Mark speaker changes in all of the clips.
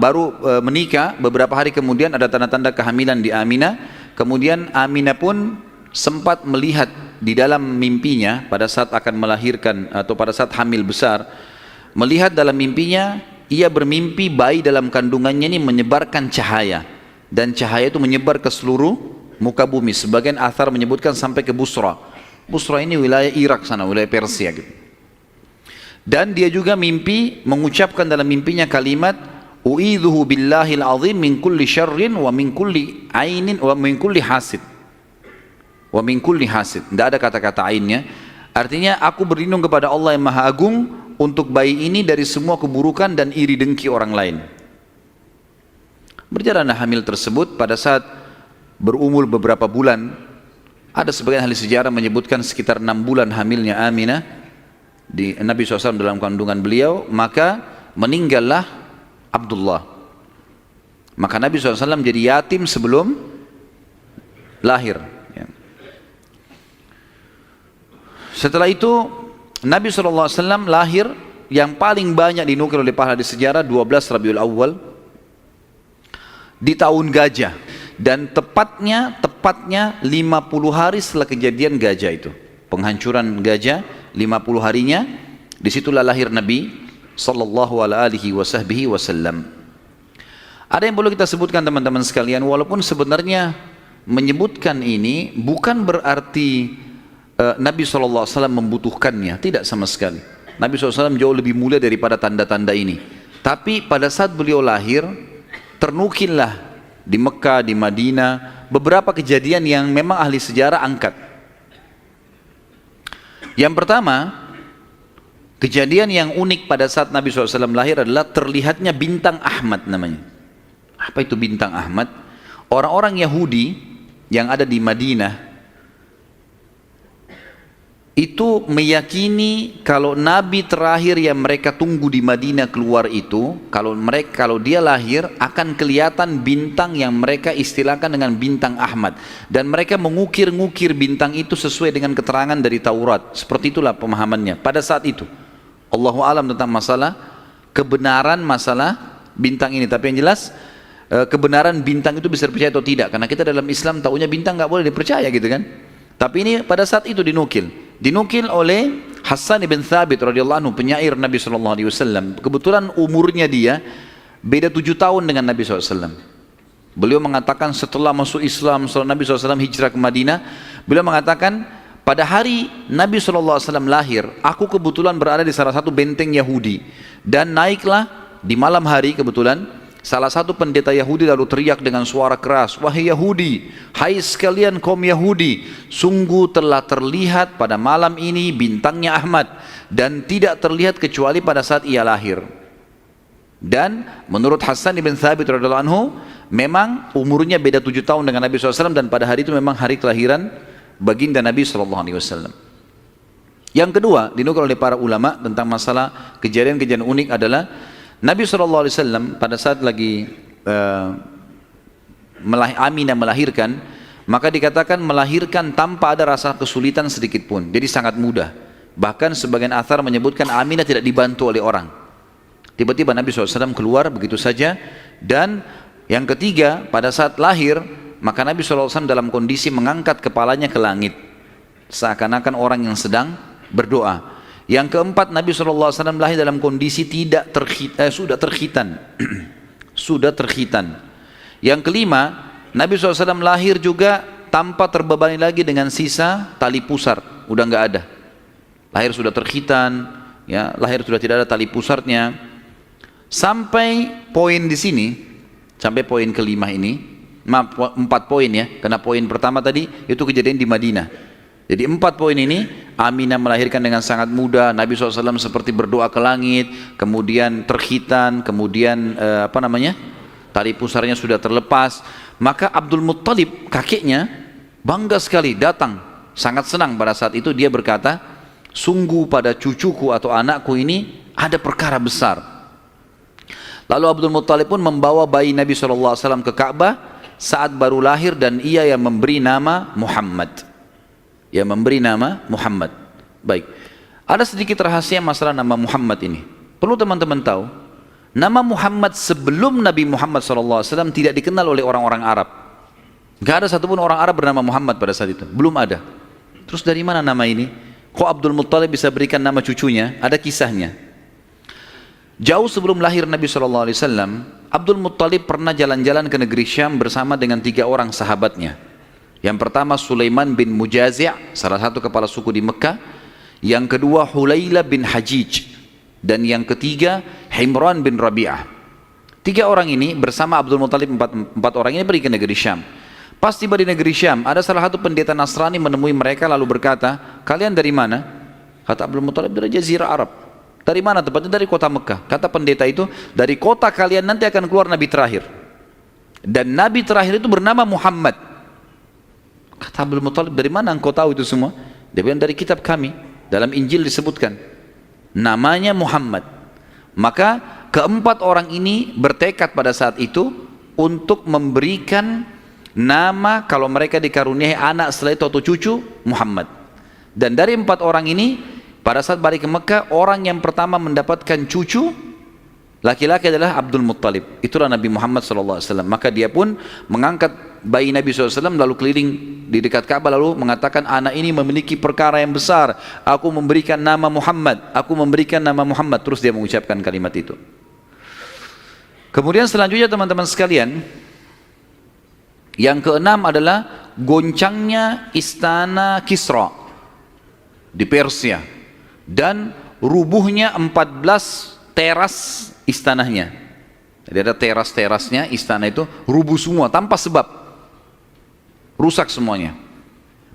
Speaker 1: baru menikah, beberapa hari kemudian ada tanda-tanda kehamilan di Aminah. Kemudian Aminah pun sempat melihat di dalam mimpinya pada saat akan melahirkan atau pada saat hamil besar, melihat dalam mimpinya ia bermimpi bayi dalam kandungannya ini menyebarkan cahaya, dan cahaya itu menyebar ke seluruh muka bumi. Sebagian athar menyebutkan sampai ke Busra. Busra ini wilayah Irak sana, wilayah Persia gitu. Dan dia juga mimpi mengucapkan dalam mimpinya kalimat u'idzuhu billahil azim min kulli syarrin wa min kulli ainin wa min kulli hasid. Wa min kulli hasid. Tidak ada kata-kata ainnya. Artinya aku berlindung kepada Allah yang Maha Agung untuk bayi ini dari semua keburukan dan iri dengki orang lain. Berjalanlah hamil tersebut. Pada saat berumur beberapa bulan, ada sebagian ahli sejarah menyebutkan sekitar 6 bulan hamilnya Aminah di Nabi SAW dalam kandungan beliau, maka meninggallah Abdullah. Maka Nabi SAW jadi yatim sebelum lahir. Setelah itu Nabi SAW lahir, yang paling banyak dinukil oleh para ahli sejarah 12 Rabiul Awal di tahun gajah, dan tepatnya 50 hari setelah kejadian gajah itu, penghancuran gajah, 50 harinya disitulah lahir Nabi sallallahu alaihi wasallam. Ada yang perlu kita sebutkan teman-teman sekalian, walaupun sebenarnya menyebutkan ini bukan berarti Nabi SAW membutuhkannya, tidak sama sekali. Nabi SAW jauh lebih mulia daripada tanda-tanda ini. Tapi pada saat beliau lahir, ternukillah di Mekah, di Madinah, beberapa kejadian yang memang ahli sejarah angkat. Yang pertama, kejadian yang unik pada saat Nabi SAW lahir adalah terlihatnya bintang Ahmad namanya. Apa itu bintang Ahmad? Orang-orang Yahudi yang ada di Madinah itu meyakini kalau Nabi terakhir yang mereka tunggu di Madinah keluar itu, kalau dia lahir akan kelihatan bintang yang mereka istilahkan dengan bintang Ahmad, dan mereka mengukir-ngukir bintang itu sesuai dengan keterangan dari Taurat. Seperti itulah pemahamannya pada saat itu. Allahu a'lam tentang masalah kebenaran masalah bintang ini, tapi yang jelas kebenaran bintang itu bisa dipercaya atau tidak, karena kita dalam Islam taunya bintang nggak boleh dipercaya gitu kan. Tapi ini pada saat itu dinukil oleh Hassan ibn Thabit radhiyallahu anhu, penyair Nabi SAW. Kebetulan umurnya dia beda 7 tahun dengan Nabi SAW. Beliau mengatakan setelah masuk Islam, setelah Nabi SAW hijrah ke Madinah, beliau mengatakan pada hari Nabi SAW lahir, aku kebetulan berada di salah satu benteng Yahudi, dan naiklah di malam hari kebetulan salah satu pendeta Yahudi lalu teriak dengan suara keras, wahai Yahudi, hai sekalian kaum Yahudi, sungguh telah terlihat pada malam ini bintangnya Ahmad, dan tidak terlihat kecuali pada saat ia lahir. Dan menurut Hassan ibn Thabit radhiyallahu anhu, memang umurnya beda 7 tahun dengan Nabi SAW, dan pada hari itu memang hari kelahiran baginda Nabi SAW. Yang kedua dinukil oleh para ulama tentang masalah kejadian-kejadian unik adalah Nabi SAW pada saat lagi Aminah melahirkan, maka dikatakan melahirkan tanpa ada rasa kesulitan sedikit pun, jadi sangat mudah. Bahkan sebagian athar menyebutkan Aminah tidak dibantu oleh orang. Tiba-tiba Nabi SAW keluar begitu saja. Dan yang ketiga, pada saat lahir, maka Nabi SAW dalam kondisi mengangkat kepalanya ke langit, seakan-akan orang yang sedang berdoa. Yang keempat, Nabi SAW lahir dalam kondisi sudah terkhitan. Sudah terkhitan. Yang kelima, Nabi SAW lahir juga tanpa terbebani lagi dengan sisa tali pusar. Udah nggak ada. Lahir sudah terkhitan, ya, lahir sudah tidak ada tali pusarnya. Sampai poin di sini, sampai poin kelima ini, 4 poin ya, karena poin pertama tadi itu kejadian di Madinah. Jadi 4 poin ini, Aminah melahirkan dengan sangat mudah, Nabi SAW seperti berdoa ke langit, kemudian terkhitan, kemudian tali pusarnya sudah terlepas. Maka Abdul Muttalib, kakeknya, bangga sekali datang, sangat senang pada saat itu. Dia berkata, sungguh pada cucuku atau anakku ini ada perkara besar. Lalu Abdul Muttalib pun membawa bayi Nabi SAW ke Ka'bah saat baru lahir, dan ia yang memberi nama Muhammad. Baik, ada sedikit rahasia masalah nama Muhammad ini. Perlu teman-teman tahu, Nama Muhammad sebelum Nabi Muhammad SAW tidak dikenal oleh orang-orang Arab. Gak ada satupun orang Arab bernama Muhammad pada saat itu, belum ada. Terus dari mana nama ini? Kok Abdul Muttalib bisa berikan nama cucunya? Ada kisahnya. Jauh sebelum lahir Nabi SAW, Abdul Muttalib pernah jalan-jalan ke negeri Syam bersama dengan 3 orang sahabatnya. Yang pertama Sulaiman bin Mujazi', salah satu kepala suku di Mekah. Yang kedua Hulayla bin Hajij. Dan yang ketiga Himran bin Rabi'ah. 3 orang ini bersama Abdul Muttalib, 4 orang ini pergi ke negeri Syam. Pas tiba di negeri Syam, ada salah satu pendeta Nasrani menemui mereka lalu berkata, kalian dari mana? Kata Abdul Muttalib, dari Jazirah Arab. Dari mana tepatnya? Dari kota Mekah. Kata pendeta itu, dari kota kalian nanti akan keluar Nabi terakhir. Dan Nabi terakhir itu bernama Muhammad. Kata Abdul Muttalib, dari mana engkau tahu itu semua? Dia bilang, dari kitab kami. Dalam Injil disebutkan. Namanya Muhammad. Maka keempat orang ini bertekad pada saat itu untuk memberikan nama kalau mereka dikaruniai anak setelah itu atau cucu, Muhammad. Dan dari 4 orang ini pada saat balik ke Mekah, orang yang pertama mendapatkan cucu laki-laki adalah Abdul Muttalib. Itulah Nabi Muhammad SAW. Maka dia pun mengangkat bayi Nabi SAW lalu keliling di dekat Ka'bah lalu mengatakan, anak ini memiliki perkara yang besar, aku memberikan nama Muhammad, aku memberikan nama Muhammad. Terus dia mengucapkan kalimat itu. Kemudian selanjutnya teman-teman sekalian, yang keenam adalah goncangnya istana Kisra di Persia dan rubuhnya 14 teras istananya. Jadi ada teras-terasnya istana itu rubuh semua tanpa sebab, rusak semuanya.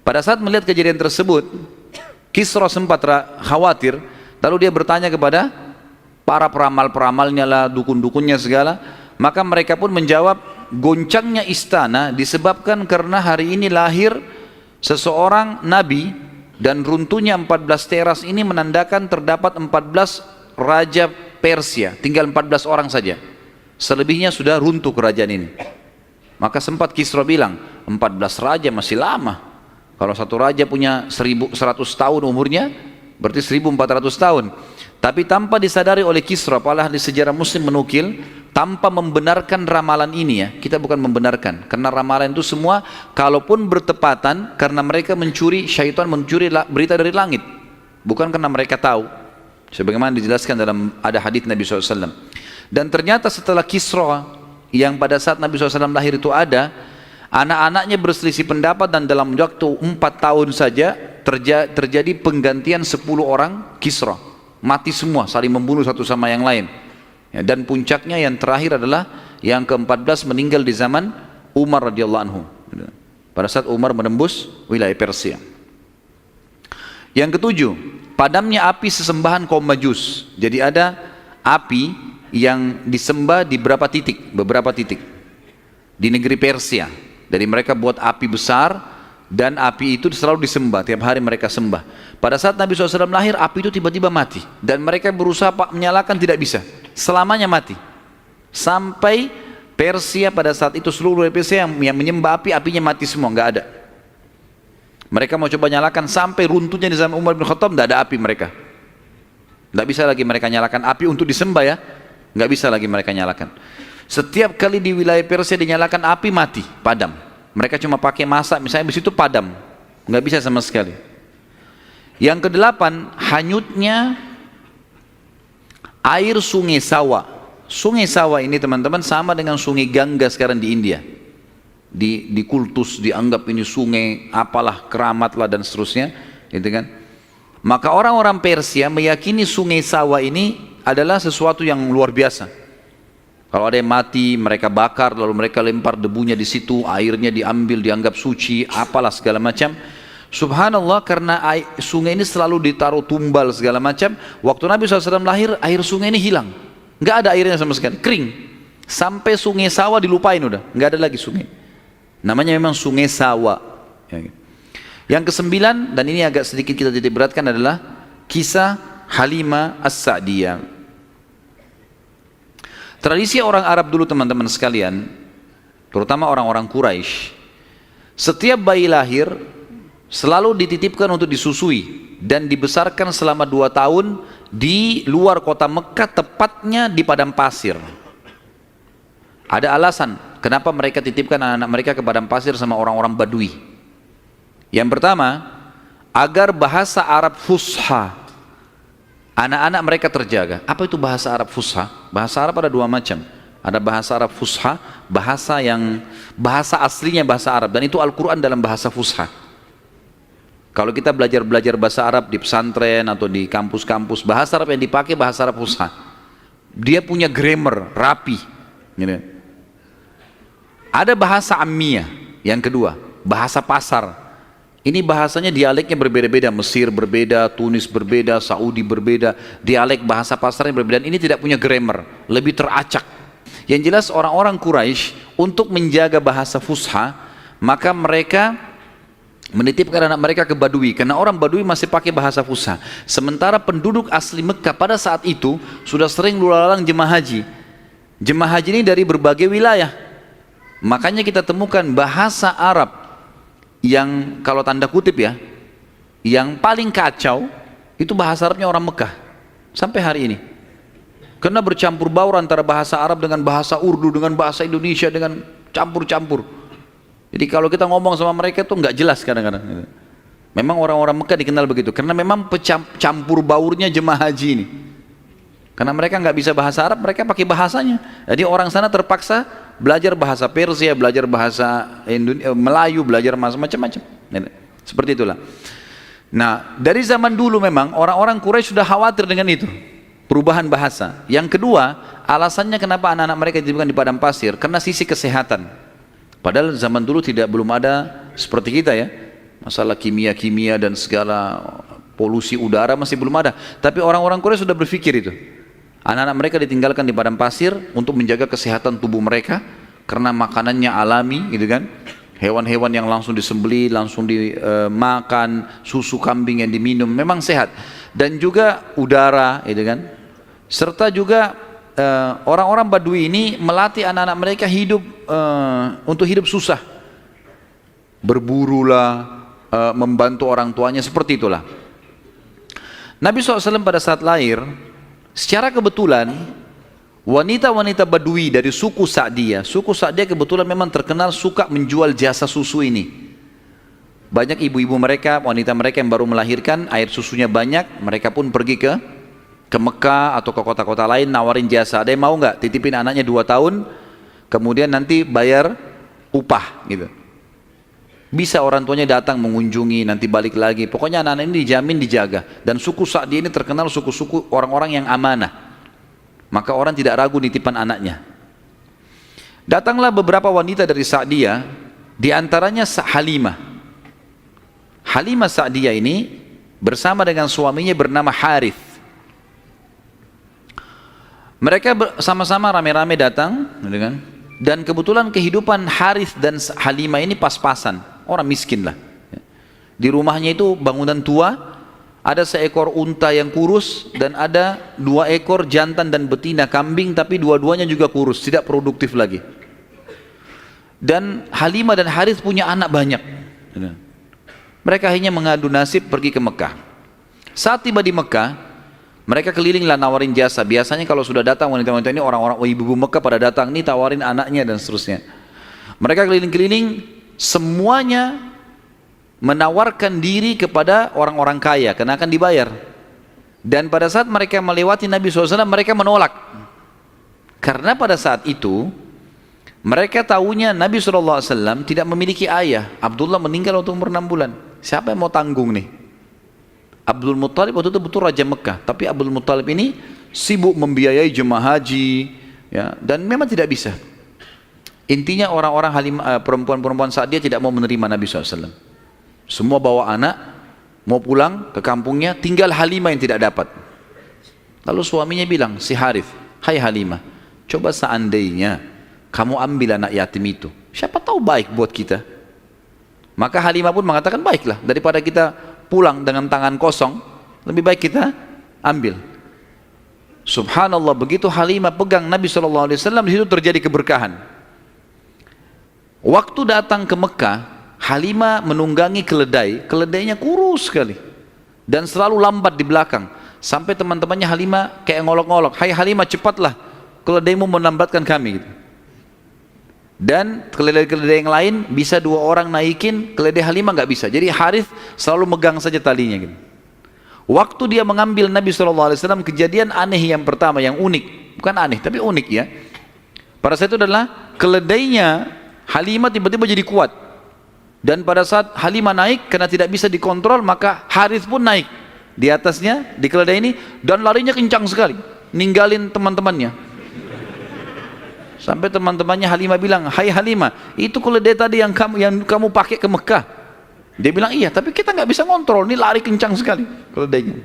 Speaker 1: Pada saat melihat kejadian tersebut, Kisra sempat khawatir, lalu dia bertanya kepada para peramal-peramalnya lah, dukun-dukunnya segala. Maka mereka pun menjawab, goncangnya istana disebabkan karena hari ini lahir seseorang nabi dan runtuhnya 14 teras ini menandakan terdapat 14 raja Persia, tinggal 14 orang saja, selebihnya sudah runtuh kerajaan ini. Maka sempat Kisra bilang, 14 raja masih lama, kalau satu raja punya 1100 tahun umurnya berarti 1400 tahun. Tapi tanpa disadari oleh Kisra, para ahli sejarah muslim menukil, tanpa membenarkan ramalan ini ya, kita bukan membenarkan, karena ramalan itu semua kalaupun bertepatan karena mereka mencuri, syaitan mencuri berita dari langit, bukan karena mereka tahu, sebagaimana dijelaskan dalam ada hadits Nabi SAW. Dan ternyata setelah Kisra yang pada saat Nabi SAW lahir itu ada, anak-anaknya berselisih pendapat dan dalam waktu 4 tahun saja terjadi penggantian 10 orang Kisra, mati semua, saling membunuh satu sama yang lain. Ya, dan puncaknya yang terakhir adalah yang ke-14 meninggal di zaman Umar radhiyallahu anhu, pada saat Umar menembus wilayah Persia. Yang ketujuh, padamnya api sesembahan kaum Majus. Jadi ada api yang disembah di beberapa titik di negeri Persia. Jadi mereka buat api besar dan api itu selalu disembah, tiap hari mereka sembah. Pada saat Nabi SAW lahir, api itu tiba-tiba mati dan mereka berusaha menyalakan, tidak bisa, selamanya mati. Sampai Persia pada saat itu seluruh Persia yang menyembah api, apinya mati semua, nggak ada. Mereka mau coba nyalakan sampai runtuhnya di zaman Umar bin Khattab, nggak ada api mereka. Nggak bisa lagi mereka nyalakan api untuk disembah ya, nggak bisa lagi mereka nyalakan. Setiap kali di wilayah Persia dinyalakan api, mati, padam. Mereka cuma pakai masak misalnya, di situ padam, nggak bisa sama sekali. Yang kedelapan, hanyutnya air sungai Sawa. Sungai Sawa ini teman-teman sama dengan sungai Gangga sekarang di India. Di kultus dianggap ini sungai apalah, keramat lah dan seterusnya, gitu kan. Maka orang-orang Persia meyakini sungai Sawa ini adalah sesuatu yang luar biasa. Kalau ada yang mati, mereka bakar, lalu mereka lempar debunya di situ, airnya diambil, dianggap suci, apalah segala macam. Subhanallah, karena sungai ini selalu ditaruh tumbal segala macam. Waktu Nabi SAW lahir, air sungai ini hilang, nggak ada airnya sama sekali, kering. Sampai sungai Sawa dilupain udah, nggak ada lagi sungai. Namanya memang sungai Sawa. Yang kesembilan, dan ini agak sedikit kita titik beratkan, adalah kisah Halimah As-Sa'diyah. Tradisi orang Arab dulu teman-teman sekalian, terutama orang-orang Quraisy, setiap bayi lahir selalu dititipkan untuk disusui dan dibesarkan selama 2 tahun di luar kota Mekah, tepatnya di padang pasir. Ada alasan kenapa mereka titipkan anak-anak mereka ke padang pasir sama orang-orang Badui. Yang pertama, agar bahasa Arab fusha anak-anak mereka terjaga. Apa itu bahasa Arab fusha? Bahasa Arab ada dua macam. Ada bahasa Arab fusha, bahasa aslinya bahasa Arab, dan itu Al-Quran dalam bahasa fusha. Kalau kita belajar bahasa Arab di pesantren atau di kampus-kampus, bahasa Arab yang dipakai bahasa Arab fusha. Dia punya grammar rapi. Gitu. Ada bahasa ammiyah, yang kedua, bahasa pasar. Ini bahasanya dialeknya berbeda-beda, Mesir berbeda, Tunis berbeda, Saudi berbeda, dialek bahasa pasarnya berbeda. Dan ini tidak punya grammar, lebih teracak. Yang jelas orang-orang Quraisy untuk menjaga bahasa fusha, maka mereka menitipkan anak mereka ke Badui, karena orang Badui masih pakai bahasa fusha. Sementara penduduk asli Mekah pada saat itu sudah sering lalu-lalang jemaah haji. Jemaah haji ini dari berbagai wilayah. Makanya kita temukan bahasa Arab yang kalau tanda kutip ya, yang paling kacau itu bahasa Arabnya orang Mekah sampai hari ini. Karena bercampur baur antara bahasa Arab dengan bahasa Urdu, dengan bahasa Indonesia, dengan campur-campur. Jadi kalau kita ngomong sama mereka itu nggak jelas kadang-kadang. Memang orang-orang Mekah dikenal begitu, karena memang campur baurnya jemaah haji ini. Karena mereka nggak bisa bahasa Arab, mereka pakai bahasanya. Jadi orang sana terpaksa belajar bahasa Persia, belajar bahasa Melayu, belajar macam-macam. Seperti itulah. Nah, dari zaman dulu memang orang-orang Quraisy sudah khawatir dengan itu. Perubahan bahasa. Yang kedua, alasannya kenapa anak-anak mereka dititipkan di padang pasir, karena sisi kesehatan. Padahal zaman dulu belum ada seperti kita ya, masalah kimia-kimia dan segala polusi udara masih belum ada. Tapi orang-orang Quraisy sudah berpikir itu. Anak-anak mereka ditinggalkan di padang pasir untuk menjaga kesehatan tubuh mereka, karena makanannya alami gitu kan. Hewan-hewan yang langsung disembelih, langsung dimakan, susu kambing yang diminum, memang sehat. Dan juga udara gitu kan. Serta juga orang-orang Badui ini melatih anak-anak mereka hidup untuk hidup susah, berburulah, membantu orang tuanya, seperti itulah. Nabi SAW pada saat lahir, secara kebetulan wanita-wanita Badui dari suku Sa'diyah kebetulan memang terkenal suka menjual jasa susu ini. Banyak ibu-ibu mereka, wanita mereka yang baru melahirkan, air susunya banyak, mereka pun pergi ke Mekah atau ke kota-kota lain nawarin jasa. Ada yang mau nggak titipin anaknya 2 tahun, kemudian nanti bayar upah gitu. Bisa orang tuanya datang mengunjungi, nanti balik lagi. Pokoknya anak-anak ini dijamin dijaga. Dan suku Sa'di ini terkenal suku-suku orang-orang yang amanah. Maka orang tidak ragu nitipan anaknya. Datanglah beberapa wanita dari Sa'diyah, di antaranya Halimah. Halimah Sa'diyah ini bersama dengan suaminya bernama Harith. Mereka sama-sama rame-rame datang, dan kebetulan kehidupan Harith dan Halimah ini pas-pasan, orang miskin lah. Di rumahnya itu bangunan tua, ada seekor unta yang kurus dan ada 2 ekor jantan dan betina kambing, tapi dua-duanya juga kurus, tidak produktif lagi. Dan Halimah dan Harith punya anak banyak. Mereka akhirnya mengadu nasib pergi ke Mekah. Saat tiba di Mekah, mereka kelilinglah nawarin jasa. Biasanya kalau sudah datang wanita-wanita ini, orang-orang ibu-ibu Mekah pada datang nih, tawarin anaknya dan seterusnya. Mereka keliling-keliling, semuanya menawarkan diri kepada orang-orang kaya karena akan dibayar. Dan pada saat mereka melewati Nabi SAW, mereka menolak. Karena pada saat itu mereka tahunya Nabi SAW tidak memiliki ayah. Abdullah meninggal waktu umur 6 bulan. Siapa yang mau tanggung nih? Abdul Muttalib waktu itu betul Raja Mekah, tapi Abdul Muttalib ini sibuk membiayai jemaah haji ya, dan memang tidak bisa. Intinya orang-orang perempuan-perempuan saat dia tidak mau menerima Nabi SAW. Semua bawa anak, mau pulang ke kampungnya, tinggal Halimah yang tidak dapat. Lalu suaminya bilang, si Harith, hai Halimah, coba seandainya kamu ambil anak yatim itu, siapa tahu baik buat kita. Maka Halimah pun mengatakan, baiklah, daripada kita pulang dengan tangan kosong, lebih baik kita ambil. Subhanallah, begitu Halimah pegang Nabi SAW, di situ terjadi keberkahan. Waktu datang ke Mekah, Halimah menunggangi keledai, keledainya kurus sekali dan selalu lambat di belakang. Sampai teman-temannya Halimah kayak ngolok-ngolok, hai Halimah cepatlah, keledaimu melambatkan kami gitu. Dan keledai-keledai yang lain bisa 2 orang naikin, keledai Halimah nggak bisa. Jadi Harith selalu megang saja talinya gitu. Waktu dia mengambil Nabi SAW, kejadian aneh yang pertama, yang unik, bukan aneh tapi unik ya. Pada saat itu adalah keledainya Halimah tiba-tiba jadi kuat. Dan pada saat Halimah naik, karena tidak bisa dikontrol, maka Harith pun naik di atasnya, di keledai ini, dan larinya kencang sekali, ninggalin teman-temannya. Sampai teman-temannya Halimah bilang, hai Halimah, itu keledai tadi yang kamu pakai ke Mekah. Dia bilang, iya, tapi kita nggak bisa kontrol, ini lari kencang sekali keledainya.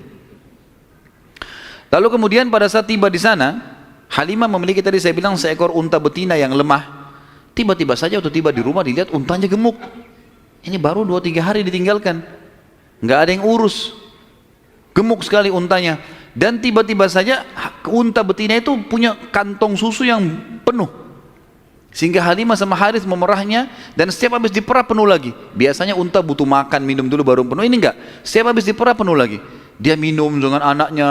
Speaker 1: Lalu kemudian pada saat tiba di sana, Halimah memiliki tadi saya bilang seekor unta betina yang lemah. Tiba-tiba saja waktu tiba di rumah dilihat untanya gemuk. Ini baru 2-3 hari ditinggalkan, nggak ada yang urus, gemuk sekali untanya. Dan tiba-tiba saja unta betina itu punya kantong susu yang penuh, sehingga Halimah sama Harith memerahnya, dan setiap habis diperah penuh lagi. Biasanya unta butuh makan, minum dulu baru penuh, ini enggak, setiap habis diperah penuh lagi. Dia minum dengan anaknya,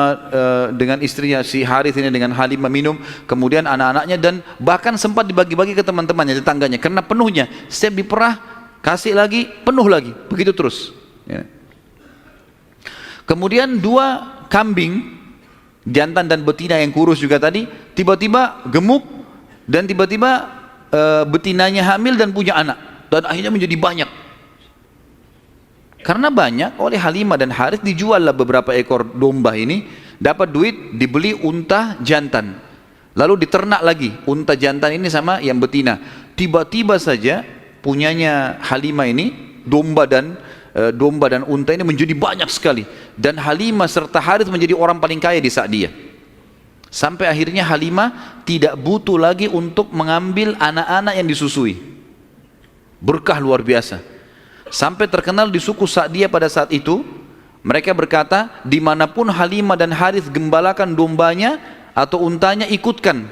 Speaker 1: dengan istrinya si Harith ini, dengan Halimah minum, kemudian anak-anaknya, dan bahkan sempat dibagi-bagi ke teman-temannya, tetangganya, karena penuhnya. Setiap diperah kasih lagi, penuh lagi, begitu terus ya. Kemudian 2 kambing, jantan dan betina yang kurus juga tadi, tiba-tiba gemuk, dan tiba-tiba betinanya hamil dan punya anak, dan akhirnya menjadi banyak. Karena banyak, oleh Halimah dan Harith dijual lah beberapa ekor domba ini, dapat duit, dibeli unta jantan, lalu diternak lagi unta jantan ini sama yang betina. Tiba-tiba saja punyanya Halimah ini, domba dan unta ini menjadi banyak sekali, dan Halimah serta Harith menjadi orang paling kaya di saat dia. Sampai akhirnya Halimah tidak butuh lagi untuk mengambil anak-anak yang disusui. Berkah luar biasa. Sampai terkenal di suku Sa'diyah pada saat itu, mereka berkata, dimanapun Halimah dan Harith gembalakan dombanya atau untanya, ikutkan,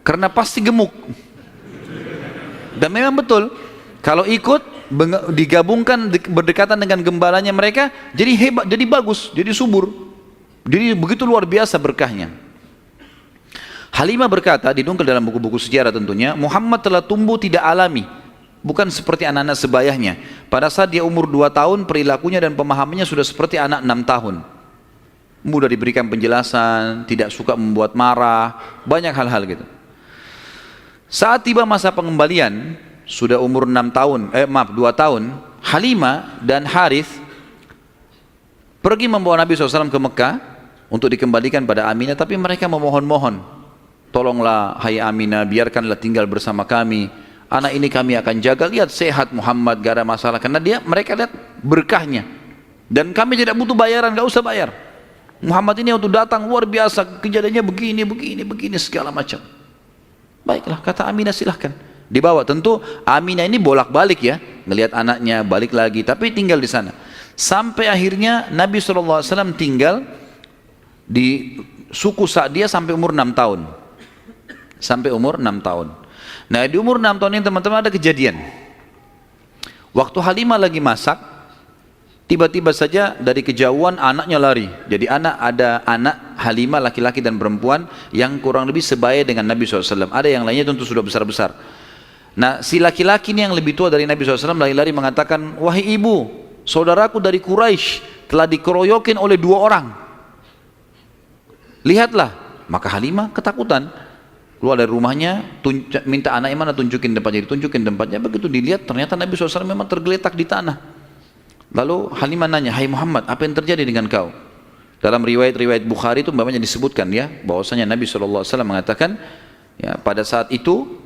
Speaker 1: karena pasti gemuk. Dan memang betul, kalau ikut digabungkan berdekatan dengan gembalanya mereka, jadi hebat, jadi bagus, jadi subur, jadi begitu luar biasa berkahnya. Halimah berkata, didongkel dalam buku-buku sejarah tentunya, Muhammad telah tumbuh tidak alami, bukan seperti anak-anak sebayahnya. Pada saat dia umur 2 tahun, perilakunya dan pemahamannya sudah seperti anak 6 tahun. Mudah diberikan penjelasan, tidak suka membuat marah, banyak hal-hal gitu. Saat tiba masa pengembalian, sudah umur 2 tahun, Halimah dan Harith pergi membawa Nabi SAW ke Mekah untuk dikembalikan pada Aminah, tapi mereka memohon-mohon, tolonglah hai Aminah, biarkanlah tinggal bersama kami, anak ini kami akan jaga, lihat sehat Muhammad, gak ada masalah, karena mereka lihat berkahnya, dan kami tidak butuh bayaran, gak usah bayar. Muhammad ini waktu datang luar biasa, kejadiannya begini segala macam. Baiklah, kata Aminah, silahkan dibawa. Tentu Aminah ini bolak-balik ya, ngelihat anaknya, balik lagi, tapi tinggal di sana. Sampai akhirnya Nabi SAW tinggal di suku Sa'diyah sampai umur 6 tahun. Sampai umur 6 tahun. Nah, di umur 6 tahun ini teman-teman ada kejadian. Waktu Halimah lagi masak, tiba-tiba saja dari kejauhan anaknya lari. Jadi ada anak Halimah laki-laki dan perempuan yang kurang lebih sebaya dengan Nabi SAW. Ada yang lainnya tentu sudah besar-besar. Nah, si laki-laki ini yang lebih tua dari Nabi SAW lari-lari mengatakan, wahai ibu, saudaraku dari Quraisy telah dikeroyokin oleh 2 orang. Lihatlah. Maka Halimah ketakutan, keluar dari rumahnya, minta anaknya mana, tunjukin tempatnya. Begitu dilihat, ternyata Nabi SAW memang tergeletak di tanah. Lalu Halimah nanya, hai Muhammad, apa yang terjadi dengan kau? Dalam riwayat-riwayat Bukhari itu banyak disebutkan ya, bahwasanya Nabi SAW mengatakan, ya, pada saat itu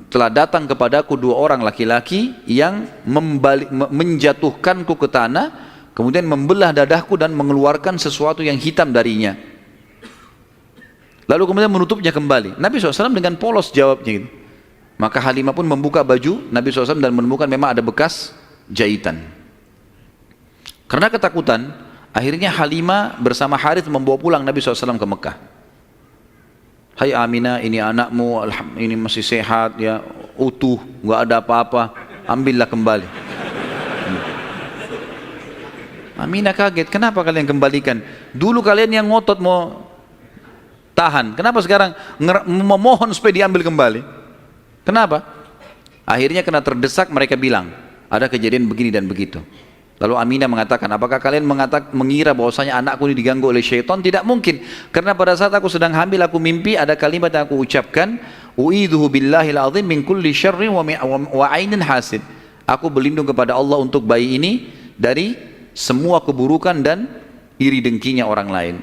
Speaker 1: telah datang kepadaku 2 orang laki-laki yang menjatuhkanku ke tanah, kemudian membelah dadahku dan mengeluarkan sesuatu yang hitam darinya, lalu kemudian menutupnya kembali. Nabi SAW dengan polos jawabnya gitu. Maka Halimah pun membuka baju Nabi SAW dan menemukan memang ada bekas jahitan. Karena ketakutan, akhirnya Halimah bersama Harith membawa pulang Nabi SAW ke Mekah. Hai Aminah, ini anakmu, ini masih sehat ya, utuh, nggak ada apa-apa, ambillah kembali. Aminah kaget, kenapa kalian kembalikan? Dulu kalian yang ngotot mau tahan, kenapa sekarang memohon supaya diambil kembali? Kenapa? Akhirnya kena terdesak, mereka bilang ada kejadian begini dan begitu. Lalu Aminah mengatakan, apakah kalian mengira bahwasanya anakku ini diganggu oleh syaitan? Tidak mungkin, karena pada saat aku sedang hamil aku mimpi ada kalimat yang aku ucapkan, u'idzuhu billahil azim min kulli syarrin wa ainin hasid. Aku berlindung kepada Allah untuk bayi ini dari semua keburukan dan iri dengkinya orang lain.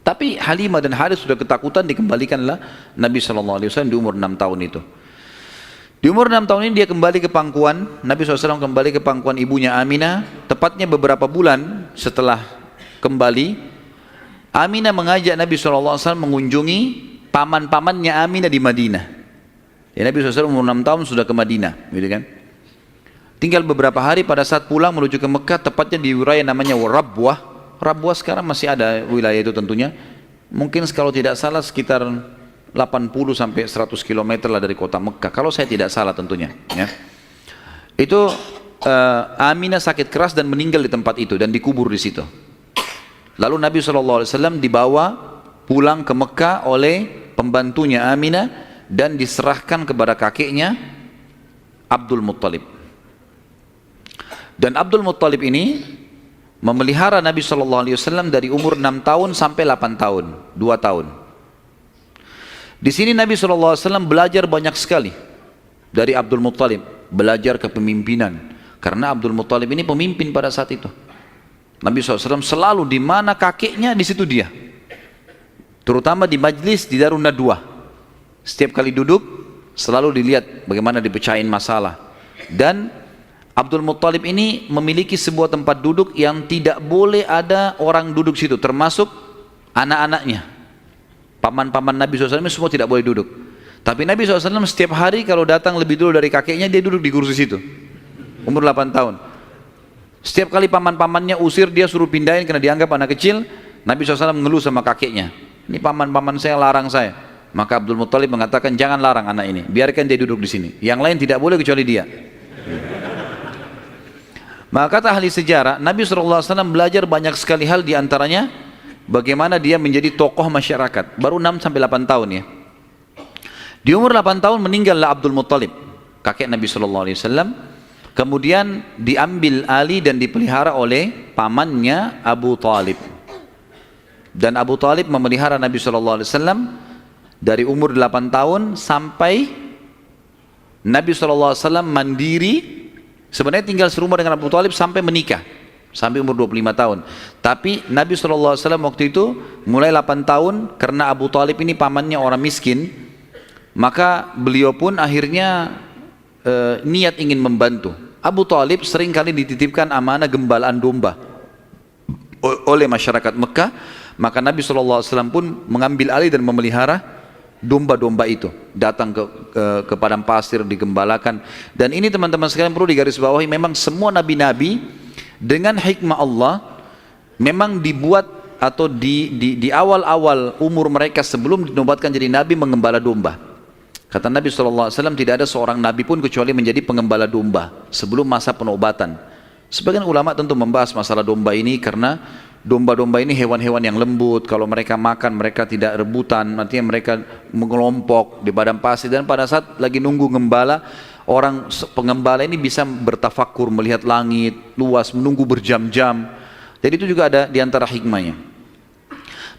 Speaker 1: Tapi Halimah dan Harits sudah ketakutan, dikembalikanlah Nabi SAW di umur 6 tahun itu. Di umur 6 tahun ini dia kembali ke pangkuan, Nabi SAW kembali ke pangkuan ibunya Aminah. Tepatnya beberapa bulan setelah kembali, Aminah mengajak Nabi SAW mengunjungi paman-pamannya Aminah di Madinah. Ya, Nabi SAW umur 6 tahun sudah ke Madinah, gitu kan. Tinggal beberapa hari, pada saat pulang menuju ke Mekah, tepatnya di wilayah namanya Rabwah. Rabwah sekarang masih ada wilayah itu tentunya. Mungkin kalau tidak salah sekitar 80 sampai 100 km lah dari kota Mekah, kalau saya tidak salah tentunya, ya. Itu Aminah sakit keras dan meninggal di tempat itu dan dikubur di situ. Lalu Nabi SAW dibawa pulang ke Mekah oleh pembantunya Aminah dan diserahkan kepada kakeknya Abdul Muttalib. Dan Abdul Muttalib ini memelihara Nabi SAW dari umur 6 tahun sampai 8 tahun, 2 tahun. Di sini Nabi SAW belajar banyak sekali dari Abdul Muttalib, belajar kepemimpinan, karena Abdul Muttalib ini pemimpin pada saat itu. Nabi SAW selalu di mana kakeknya, di situ dia. Terutama di majlis di Darun Nadwah. Setiap kali duduk selalu dilihat bagaimana dipecahin masalah. Dan Abdul Muttalib ini memiliki sebuah tempat duduk yang tidak boleh ada orang duduk situ, termasuk anak-anaknya. Paman-paman Nabi SAW semua tidak boleh duduk. Tapi Nabi SAW setiap hari kalau datang lebih dulu dari kakeknya, dia duduk di kursi situ. Umur 8 tahun. Setiap kali paman-pamannya usir, dia suruh pindahin karena dianggap anak kecil. Nabi SAW mengeluh sama kakeknya, ini paman-paman saya larang saya. Maka Abdul Muttalib mengatakan, jangan larang anak ini, biarkan dia duduk di sini. Yang lain tidak boleh kecuali dia. Maka kata ahli sejarah, Nabi SAW belajar banyak sekali hal, diantaranya bagaimana dia menjadi tokoh masyarakat. Baru 6-8 tahun ya. Di umur 8 tahun meninggallah Abdul Muttalib, kakek Nabi SAW. Kemudian diambil alih dan dipelihara oleh pamannya Abu Talib. Dan Abu Talib memelihara Nabi SAW dari umur 8 tahun sampai Nabi SAW mandiri. Sebenarnya tinggal serumah dengan Abu Talib sampai menikah, sampai umur 25 tahun. Tapi Nabi SAW waktu itu mulai 8 tahun, karena Abu Talib ini pamannya orang miskin, maka beliau pun akhirnya niat ingin membantu. Abu Talib seringkali dititipkan amanah gembalaan domba oleh masyarakat Mekah, maka Nabi SAW pun mengambil alih dan memelihara domba-domba itu, datang ke padang pasir, digembalakan. Dan ini teman-teman sekalian perlu digarisbawahi, memang semua nabi-nabi dengan hikmah Allah memang dibuat atau di awal-awal umur mereka sebelum dinobatkan jadi nabi mengembala domba. Kata Nabi SAW, tidak ada seorang nabi pun kecuali menjadi pengembala domba sebelum masa penobatan. Sebagian ulama tentu membahas masalah domba ini karena domba-domba ini hewan-hewan yang lembut, kalau mereka makan mereka tidak rebutan, artinya mereka mengelompok di padang pasir. Dan pada saat lagi nunggu gembala, orang pengembala ini bisa bertafakur, melihat langit luas, menunggu berjam-jam. Jadi itu juga ada diantara hikmahnya.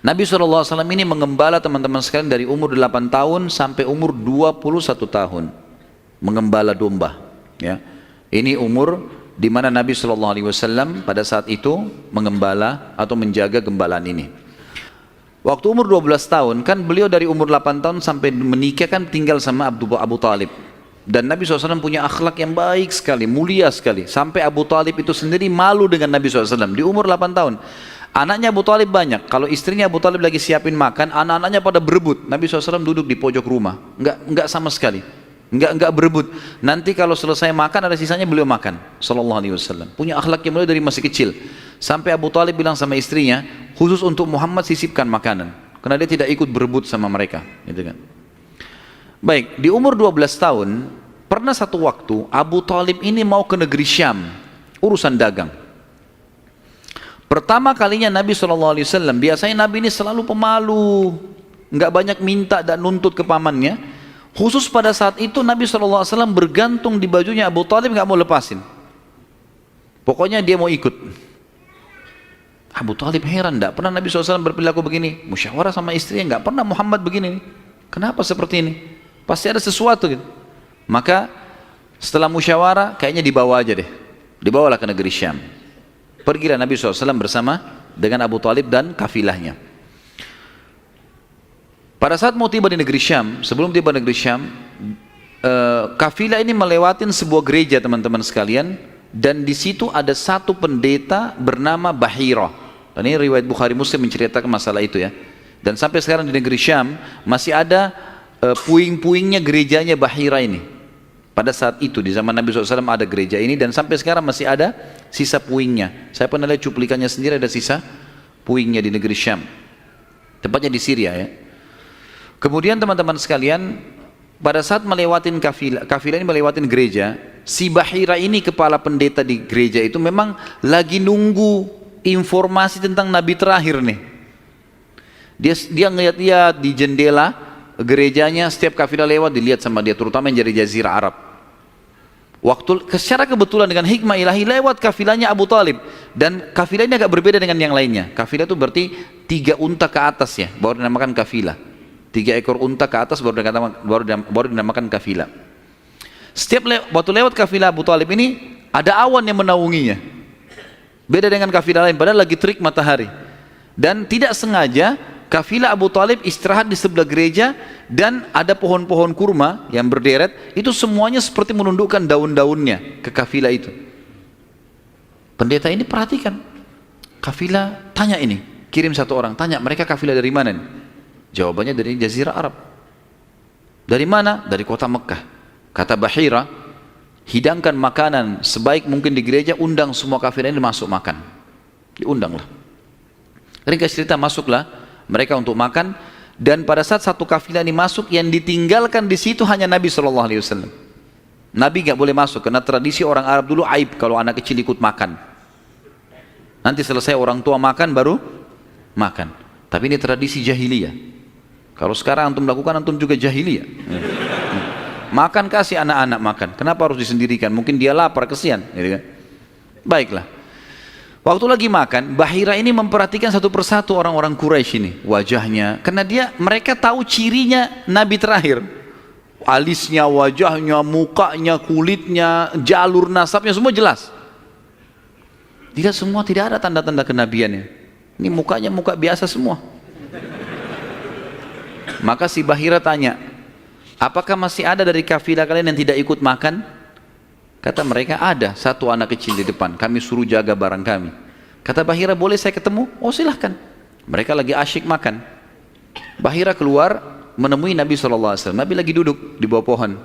Speaker 1: Nabi SAW ini mengembala teman-teman sekalian dari umur 8 tahun sampai umur 21 tahun, mengembala domba, ya. Ini umur di mana Nabi SAW pada saat itu mengembala atau menjaga gembalaan ini. Waktu umur 12 tahun, kan beliau dari umur 8 tahun sampai menikah kan tinggal sama Abu Talib. Dan Nabi SAW punya akhlak yang baik sekali, mulia sekali. Sampai Abu Talib itu sendiri malu dengan Nabi SAW di umur 8 tahun. Anaknya Abu Talib banyak, kalau istrinya Abu Talib lagi siapin makan, anak-anaknya pada berebut. Nabi SAW duduk di pojok rumah, enggak sama sekali. Enggak berebut. Nanti kalau selesai makan ada sisanya beliau makan. Sallallahu alaihi wasallam. Punya akhlak yang mulia dari masih kecil. Sampai Abu Talib bilang sama istrinya, khusus untuk Muhammad sisipkan makanan, karena dia tidak ikut berebut sama mereka, gitu kan. Baik, di umur 12 tahun, pernah satu waktu Abu Talib ini mau ke negeri Syam, urusan dagang. Pertama kalinya Nabi SAW, biasanya Nabi ini selalu pemalu, nggak banyak minta dan nuntut ke pamannya. Khusus pada saat itu Nabi SAW bergantung di bajunya Abu Talib, nggak mau lepasin. Pokoknya dia mau ikut. Abu Talib heran, tidak pernah Nabi SAW berperilaku begini. Musyawarah sama istrinya, nggak pernah Muhammad begini. Kenapa seperti ini? Pasti ada sesuatu gitu. Maka setelah musyawarah, kayaknya dibawa aja deh. Dibawalah ke negeri Syam. Pergilah Nabi SAW bersama dengan Abu Talib dan kafilahnya. Pada saat mau tiba di negeri Syam, sebelum tiba di negeri Syam, kafilah ini melewatin sebuah gereja teman-teman sekalian. Dan di situ ada satu pendeta bernama Bahira. Dan ini riwayat Bukhari Muslim menceritakan masalah itu ya. Dan sampai sekarang di negeri Syam masih ada puing-puingnya gerejanya Bahira ini. Pada saat itu di zaman Nabi SAW ada gereja ini dan sampai sekarang masih ada sisa puingnya. Saya pernah lihat cuplikannya sendiri, ada sisa puingnya di negeri Syam. Tepatnya di Syria ya. Kemudian teman-teman sekalian, pada saat melewatin kafilah ini melewatin gereja, si Bahira ini kepala pendeta di gereja itu memang lagi nunggu informasi tentang Nabi terakhir nih. Dia ngeliat-liat di jendela gerejanya, setiap kafilah lewat dilihat sama dia, terutama yang dari Jazirah Arab. Secara kebetulan dengan hikmah ilahi lewat kafilahnya Abu Talib, dan kafilah ini agak berbeda dengan yang lainnya. Kafilah itu berarti 3 unta ke atas ya, baru dinamakan kafilah. 3 ekor unta ke atas baru dinamakan kafilah. Setiap waktu lewat kafilah Abu Talib ini ada awan yang menaunginya. Beda dengan kafilah lain, padahal lagi terik matahari. Dan tidak sengaja kafilah Abu Talib istirahat di sebelah gereja dan ada pohon-pohon kurma yang berderet, itu semuanya seperti menundukkan daun-daunnya ke kafilah itu. Pendeta ini perhatikan, kafilah tanya ini, kirim satu orang, tanya mereka kafilah dari mana nih? Jawabannya dari Jazirah Arab. Dari mana? Dari kota Mekah. Kata Bahira, hidangkan makanan sebaik mungkin di gereja, undang semua kafilah ini masuk makan. Diundanglah. Ringkas cerita, masuklah mereka untuk makan, dan pada saat satu kafilah ini masuk, yang ditinggalkan di situ hanya Nabi SAW. Nabi nggak boleh masuk karena tradisi orang Arab dulu aib kalau anak kecil ikut makan. Nanti selesai orang tua makan baru makan. Tapi ini tradisi jahiliyah. Kalau sekarang antum lakukan, antum juga jahiliyah. Makan, kasih anak-anak makan. Kenapa harus disendirikan? Mungkin dia lapar, kesian. Gitu kan? Baiklah. Waktu lagi makan, Bahira ini memperhatikan satu persatu orang-orang Quraisy ini, wajahnya. Karena mereka tahu cirinya Nabi terakhir. Alisnya, wajahnya, mukanya, kulitnya, jalur nasabnya, semua jelas. Tidak semua, tidak ada tanda-tanda kenabiannya. Ini mukanya muka biasa semua. Maka si Bahira tanya, apakah masih ada dari kafilah kalian yang tidak ikut makan? Kata mereka, ada satu anak kecil di depan, kami suruh jaga barang kami. Kata Bahira, boleh saya ketemu? Oh silahkan. Mereka lagi asyik makan. Bahira keluar menemui Nabi SAW. Nabi lagi duduk di bawah pohon.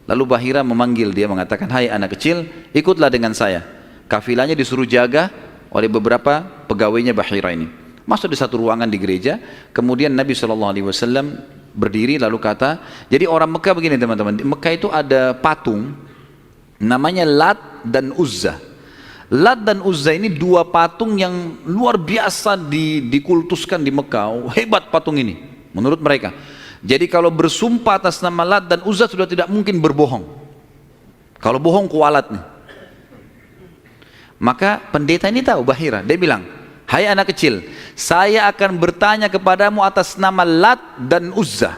Speaker 1: Lalu Bahira memanggil dia, mengatakan, hai anak kecil, ikutlah dengan saya. Kafilahnya disuruh jaga oleh beberapa pegawainya Bahira ini. Masuk di satu ruangan di gereja, kemudian Nabi SAW berdiri lalu kata, jadi orang Mekah begini teman-teman, di Mekah itu ada patung namanya Lat dan Uzza. Lat dan Uzza ini 2 patung yang luar biasa dikultuskan di Mekah. Hebat patung ini menurut mereka. Jadi kalau bersumpah atas nama Lat dan Uzza sudah tidak mungkin berbohong. Kalau bohong kualat nih. Maka pendeta ini tahu Bahira, dia bilang, hai anak kecil, saya akan bertanya kepadamu atas nama Lat dan Uzza.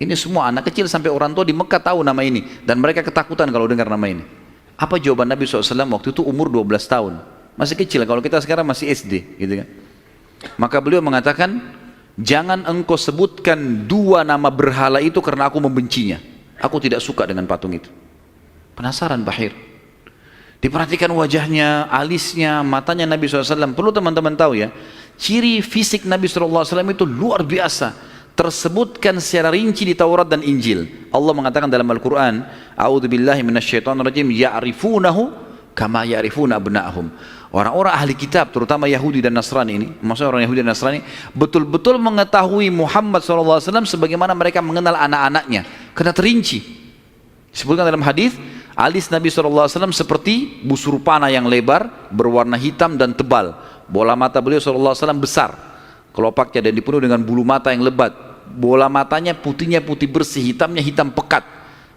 Speaker 1: Ini semua anak kecil sampai orang tua di Mekah tahu nama ini, dan mereka ketakutan kalau dengar nama ini. Apa jawaban Nabi SAW waktu itu? Umur 12 tahun, masih kecil. Kalau kita sekarang masih SD gitu kan. Maka beliau mengatakan, jangan engkau sebutkan 2 nama berhala itu karena aku membencinya. Aku tidak suka dengan patung itu. Penasaran Bahir. Diperhatikan wajahnya, alisnya, matanya Nabi SAW. Perlu teman-teman tahu ya, ciri fisik Nabi SAW itu luar biasa. Tersebutkan secara rinci di Taurat dan Injil. Allah mengatakan dalam Al-Quran, A'udzubillahi minasyaitonirrajim, ya'rifunahu kama ya'rifuna abna'ahum. Orang-orang ahli kitab, terutama Yahudi dan Nasrani ini, maksudnya orang Yahudi dan Nasrani, betul-betul mengetahui Muhammad SAW sebagaimana mereka mengenal anak-anaknya. Karena terinci. Disebutkan dalam hadis, Alis Nabi SAW seperti busur panah yang lebar, berwarna hitam dan tebal. Bola mata beliau SAW besar, kelopaknya, dan dipenuhi dengan bulu mata yang lebat. Bola matanya putihnya putih bersih, hitamnya hitam pekat.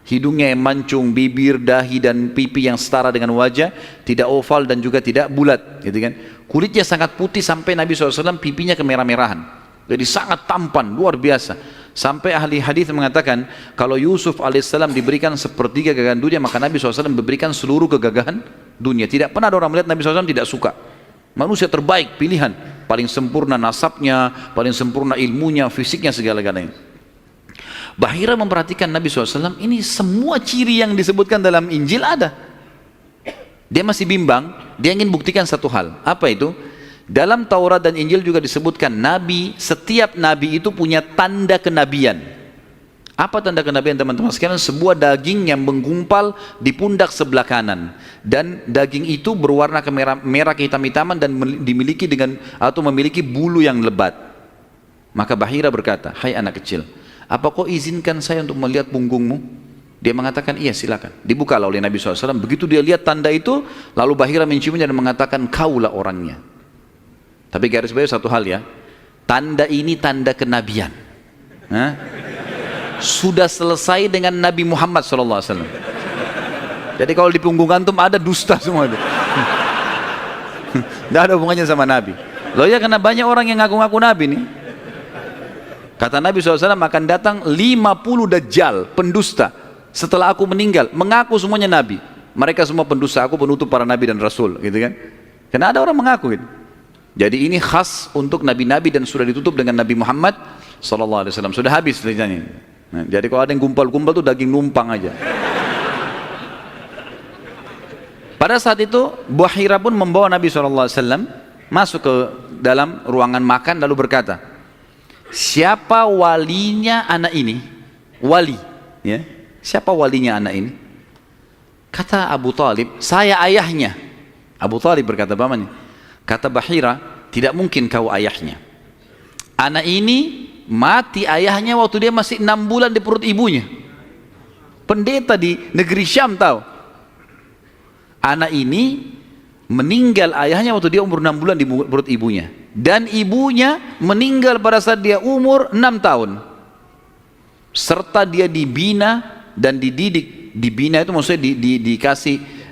Speaker 1: Hidungnya yang mancung, bibir, dahi dan pipi yang setara dengan wajah, tidak oval dan juga tidak bulat, gitu kan. Kulitnya sangat putih sampai Nabi SAW pipinya kemerah-merahan. Jadi sangat tampan, luar biasa. Sampai ahli hadis mengatakan kalau Yusuf alaihissalam diberikan sepertiga gagahan dunia, maka Nabi SAW memberikan seluruh kegagahan dunia. Tidak pernah ada orang melihat Nabi SAW tidak suka. Manusia terbaik, pilihan, paling sempurna nasabnya, paling sempurna ilmunya, fisiknya, segala-galanya. Bahira memperhatikan Nabi SAW, ini semua ciri yang disebutkan dalam Injil ada. Dia masih bimbang, dia ingin buktikan satu hal. Apa itu? Dalam Taurat dan Injil juga disebutkan setiap nabi itu punya tanda kenabian. Apa tanda kenabian, teman-teman sekalian? Sebuah daging yang menggumpal di pundak sebelah kanan, dan daging itu berwarna merah kehitam-hitaman dan memiliki bulu yang lebat. Maka Bahira berkata, "Hai anak kecil, apa kau izinkan saya untuk melihat punggungmu?" Dia mengatakan, "Iya, silakan." Dibukalah oleh Nabi SAW. Begitu dia lihat tanda itu, lalu Bahira menciumnya dan mengatakan, "Kaulah orangnya." Tapi garis bawah satu hal ya, tanda ini tanda kenabian. Sudah selesai dengan Nabi Muhammad SAW. Jadi kalau di punggung antum ada dusta semua itu. Tidak ada hubungannya sama Nabi. Loh ya, karena banyak orang yang ngaku-ngaku Nabi nih. Kata Nabi SAW, akan datang 50 dajjal, pendusta, setelah aku meninggal, mengaku semuanya Nabi. Mereka semua pendusta, aku penutup para Nabi dan Rasul, gitu kan. Karena ada orang mengaku gitu. Jadi ini khas untuk nabi-nabi dan sudah ditutup dengan Nabi Muhammad SAW. Sudah habis ceritanya. Nah, jadi kalau ada yang gumpal-gumpal tuh daging numpang aja. Pada saat itu Bahira pun membawa Nabi SAW masuk ke dalam ruangan makan, lalu berkata, "Siapa walinya anak ini?" Wali, ya. Siapa walinya anak ini? Kata Abu Talib, "Saya ayahnya." Abu Talib berkata, "Pamannya." Kata Bahira, "Tidak mungkin kau ayahnya. Anak ini mati ayahnya waktu dia masih 6 bulan di perut ibunya. Pendeta di negeri Syam tahu. Anak ini meninggal ayahnya waktu dia umur 6 bulan di perut ibunya. Dan ibunya meninggal pada saat dia umur 6 tahun. Serta dia dibina dan dididik." Dibina itu maksudnya dikasih,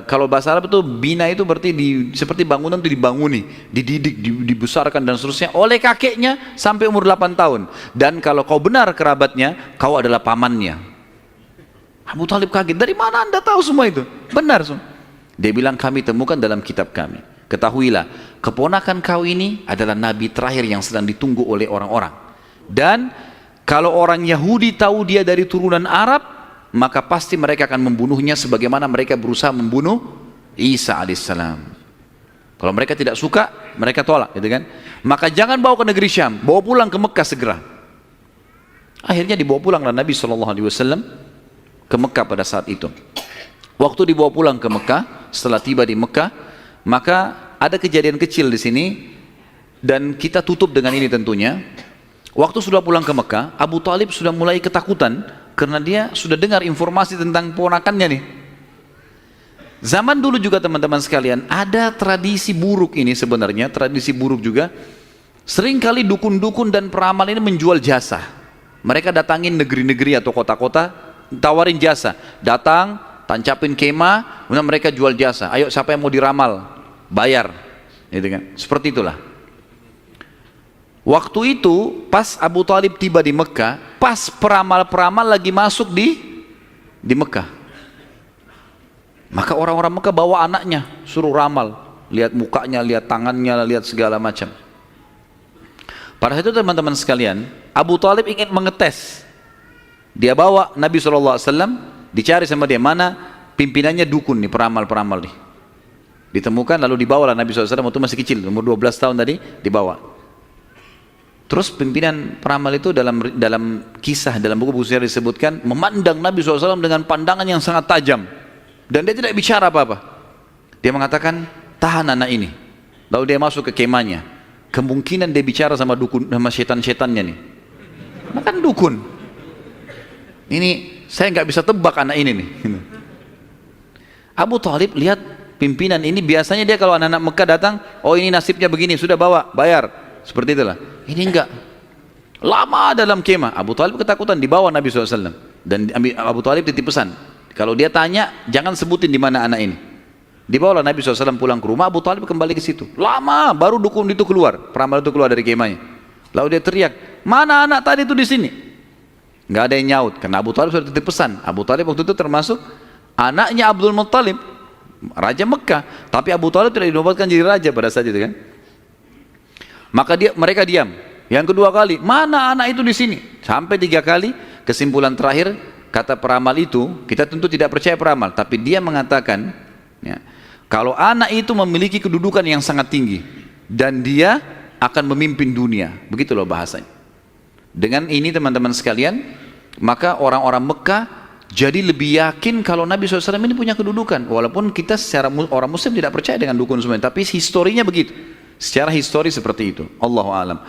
Speaker 1: kalau bahasa Arab itu bina itu berarti seperti bangunan itu dibanguni, dididik, dibesarkan dan seterusnya oleh kakeknya sampai umur 8 tahun. Dan kalau kau benar kerabatnya, kau adalah pamannya. Abu Talib kaget, "Dari mana anda tahu semua itu?" "Benar semua." Dia bilang, "Kami temukan dalam kitab kami. Ketahuilah, keponakan kau ini adalah nabi terakhir yang sedang ditunggu oleh orang-orang. Dan kalau orang Yahudi tahu dia dari turunan Arab, maka pasti mereka akan membunuhnya sebagaimana mereka berusaha membunuh Isa alaihissalam. Kalau mereka tidak suka, mereka tolak, gitu kan. Maka jangan bawa ke negeri Syam, bawa pulang ke Mekah segera." Akhirnya dibawa pulanglah Nabi SAW ke Mekah pada saat itu. Waktu dibawa pulang ke Mekah, setelah tiba di Mekah, maka ada kejadian kecil di sini dan kita tutup dengan ini tentunya. Waktu sudah pulang ke Mekah, Abu Talib sudah mulai ketakutan karena dia sudah dengar informasi tentang ponakannya nih. Zaman dulu juga teman-teman sekalian ada tradisi buruk ini sebenarnya, tradisi buruk juga. Seringkali dukun-dukun dan peramal ini menjual jasa. Mereka datangin negeri-negeri atau kota-kota, tawarin jasa. Datang, tancapin kemah, kemudian mereka jual jasa. "Ayo siapa yang mau diramal, bayar." Gitu kan. Seperti itulah. Waktu itu pas Abu Talib tiba di Mekah, pas peramal-peramal lagi masuk di Mekah. Maka orang-orang Mekah bawa anaknya, suruh ramal, lihat mukanya, lihat tangannya, lihat segala macam. Pada saat itu teman-teman sekalian, Abu Talib ingin mengetes. Dia bawa Nabi SAW, dicari sama dia, mana pimpinannya dukun nih, peramal-peramal nih. Ditemukan lalu dibawalah Nabi SAW, waktu masih kecil, umur 12 tahun tadi, dibawa. Terus pimpinan peramal itu dalam kisah, dalam buku-buku sejarah disebutkan, memandang Nabi SAW dengan pandangan yang sangat tajam. Dan dia tidak bicara apa-apa. Dia mengatakan, "Tahan anak ini." Lalu dia masuk ke kemahnya. Kemungkinan dia bicara sama dukun, sama setan-setannya nih. Makan dukun. Ini saya nggak bisa tebak anak ini nih. Abu Talib lihat pimpinan ini, biasanya dia kalau anak-anak Mekah datang, oh ini nasibnya begini, sudah bawa, bayar. Seperti itulah. Ini enggak. Lama dalam kemah. Abu Talib ketakutan, dibawa Nabi SAW. Dan Abu Talib titip pesan, kalau dia tanya, jangan sebutin di mana anak ini. Dibawalah Nabi SAW pulang ke rumah, Abu Talib kembali ke situ. Lama, baru dukun itu keluar, peramal itu keluar dari kemahnya. Lalu dia teriak, mana anak tadi itu di sini? Nggak ada yang nyaut, karena Abu Talib sudah titip pesan. Abu Talib waktu itu termasuk anaknya Abdul Muttalib, Raja Mekah. Tapi Abu Talib tidak dinobatkan jadi raja pada saat itu kan. Maka mereka diam. Yang kedua kali, mana anak itu di sini? Sampai 3 kali, kesimpulan terakhir, kata peramal itu, kita tentu tidak percaya peramal, tapi dia mengatakan, ya, kalau anak itu memiliki kedudukan yang sangat tinggi, dan dia akan memimpin dunia. Begitu loh bahasanya. Dengan ini teman-teman sekalian, maka orang-orang Mekah jadi lebih yakin kalau Nabi SAW ini punya kedudukan. Walaupun kita secara orang Muslim tidak percaya dengan dukun semua, tapi historinya begitu. Secara histori seperti itu. Allahu a'lam.